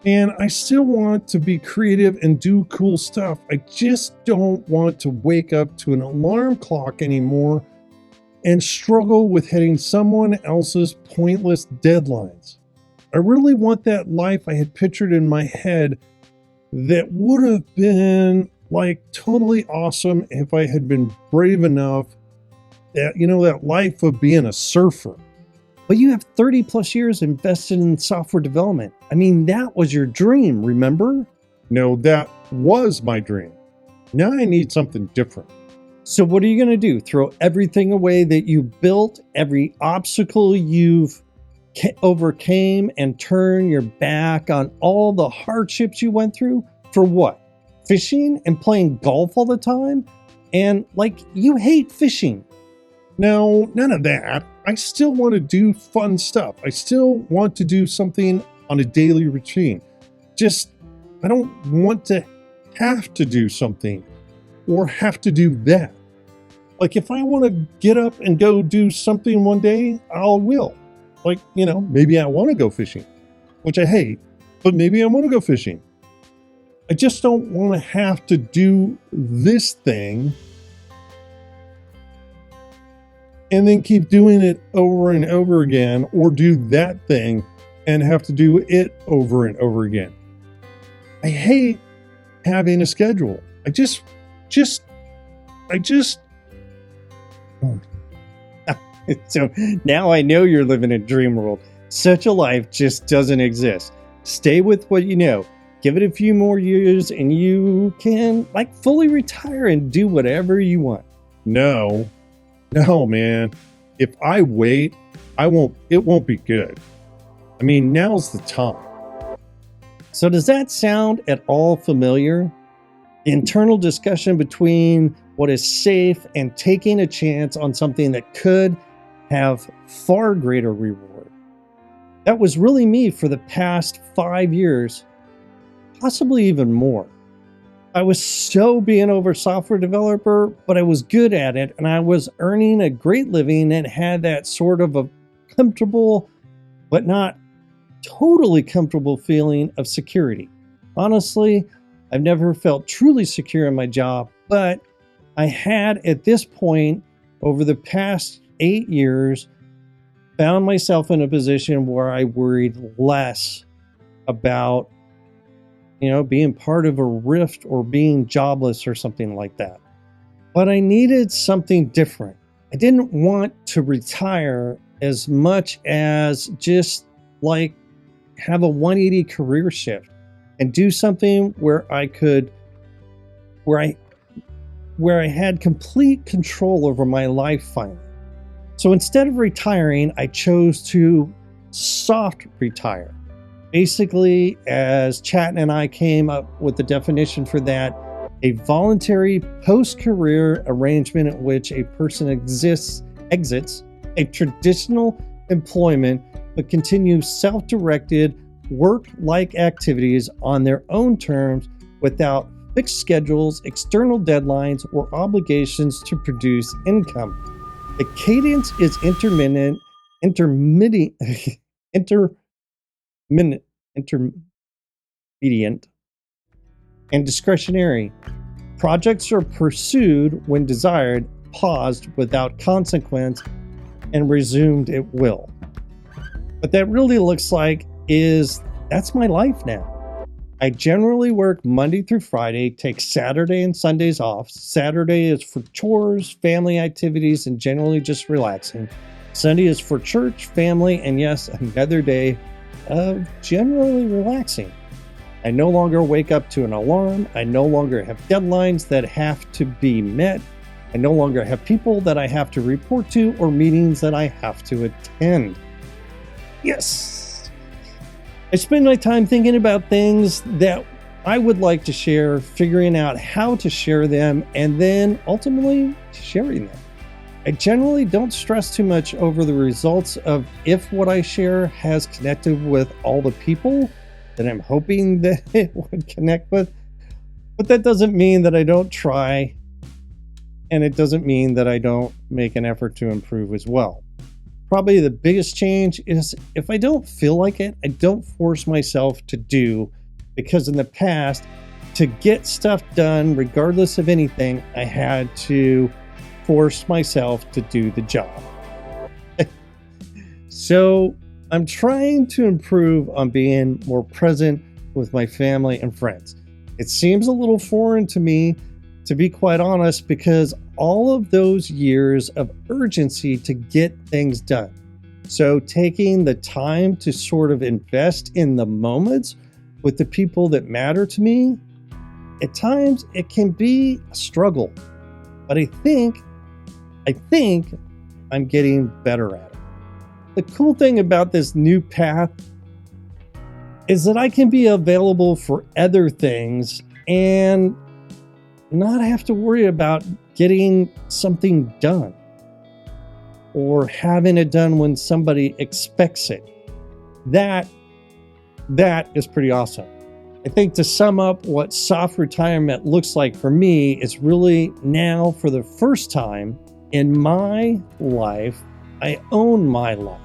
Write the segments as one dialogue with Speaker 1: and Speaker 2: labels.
Speaker 1: And I still want to be creative and do cool stuff. I just don't want to wake up to an alarm clock anymore and struggle with hitting someone else's pointless deadlines. I really want that life I had pictured in my head that would have been like totally awesome if I had been brave enough that life of being a surfer.
Speaker 2: But you have 30 plus years invested in software development. I mean, that was your dream, remember?
Speaker 1: No, that was my dream. Now I need something different.
Speaker 2: So what are you going to do? Throw everything away that you built, every obstacle you've overcame, and turn your back on all the hardships you went through? For what? Fishing and playing golf all the time? And you hate fishing.
Speaker 1: No, none of that. I still want to do fun stuff. I still want to do something on a daily routine. Just, I don't want to have to do something or have to do that. If I want to get up and go do something one day, I will. Maybe I want to go fishing, which I hate, but maybe I want to go fishing. I just don't want to have to do this thing and then keep doing it over and over again, or do that thing and have to do it over and over again. I hate having a schedule.
Speaker 2: So now I know you're living in a dream world. Such a life just doesn't exist. Stay with what you know. Give it a few more years and you can fully retire and do whatever you want.
Speaker 1: No, man. If I wait, it won't be good. I mean, now's the time.
Speaker 2: So does that sound at all familiar? Internal discussion between what is safe and taking a chance on something that could have far greater reward. That was really me for the past 5 years, possibly even more. I was so being over software developer, but I was good at it and I was earning a great living and had that sort of a comfortable, but not totally comfortable feeling of security. Honestly, I've never felt truly secure in my job, but I had at this point over the past 8 years found myself in a position where I worried less about being part of a rift or being jobless or something like that. But I needed something different. I didn't want to retire as much as just have a 180 career shift and do something where I had complete control over my life finally. So instead of retiring, I chose to soft retire. Basically, as Chatton and I came up with the definition for that, a voluntary post-career arrangement in which a person exits a traditional employment but continues self-directed work-like activities on their own terms without fixed schedules, external deadlines, or obligations to produce income. The cadence is intermittent, and discretionary. Projects are pursued when desired, paused without consequence, and resumed at will. What that really looks like is that's my life now. I generally work Monday through Friday, take Saturday and Sundays off. Saturday is for chores, family activities, and generally just relaxing. Sunday is for church, family, and yes, another day of generally relaxing. I no longer wake up to an alarm. I no longer have deadlines that have to be met. I no longer have people that I have to report to or meetings that I have to attend. Yes! I spend my time thinking about things that I would like to share, figuring out how to share them, and then ultimately sharing them. I generally don't stress too much over the results of if what I share has connected with all the people that I'm hoping that it would connect with. But that doesn't mean that I don't try, and it doesn't mean that I don't make an effort to improve as well. probably the biggest change is if I don't feel like it, I don't force myself to do, because in the past, to get stuff done, regardless of anything, I had to force myself to do the job. So I'm trying to improve on being more present with my family and friends. It seems a little foreign to me, to be quite honest, because all of those years of urgency to get things done. So taking the time to sort of invest in the moments with the people that matter to me, at times it can be a struggle, but I think I'm getting better at it. The cool thing about this new path is that I can be available for other things and not have to worry about getting something done or having it done when somebody expects it. That is pretty awesome. I think to sum up what soft retirement looks like for me, it's really now, for the first time in my life, I own my life.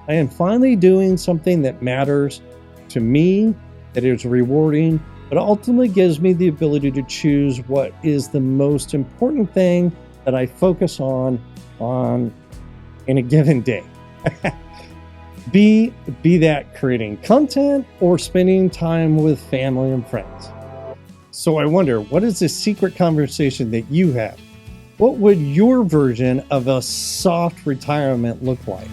Speaker 2: I am finally doing something that matters to me, that is rewarding, but ultimately gives me the ability to choose what is the most important thing that I focus on in a given day. Be that creating content or spending time with family and friends. So I wonder, what is the secret conversation that you have? What would your version of a soft retirement look like?